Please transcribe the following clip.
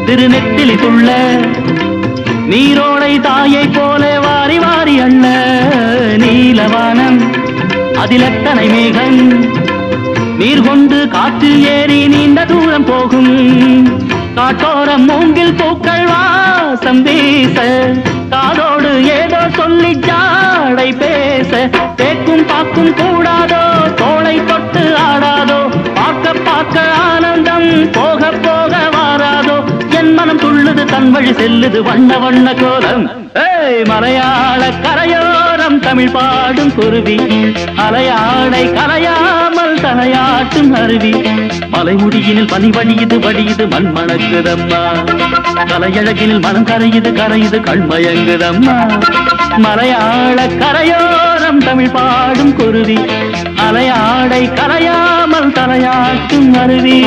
திருநெத்திலி துள்ள நீரோடை தாயை போல வாரி வாரி அண்ண நீலவானம் அதில் எத்தனை மேகம் நீர் கொண்டு காற்றில் ஏறி நீண்ட தூரம் போகும் காட்டோரம் மூங்கில் பூக்கள் வாசம் வீச காதோடு ஏதோ சொல்லி ஜாடை பேச தேக்கும் பாக்கும் கூடாதோ தோளை தொட்டு ஆடாதோ பார்க்க பார்க்க ஆனந்தம் போக போக வாராதோ என் மனம் துள்ளுது தன் வழி செல்லுது வண்ண வண்ண கோலம் மலையாள கரையோரம் தமிழ் பாடும் குருவி அலையாடை கலையாமல் தலையாட்டும் அருவி மலைமுடியினில் பனி வடியுது வடியுது மண் மணக்குதம்மா கலையழகினில் மனம் கரையுது கரையுது கண்மயங்குதம்மா மலையாள கரையோரம் தமிழ் பாடும் குருவி அலையாடை கலையாமல் தலையாட்டும் அருவி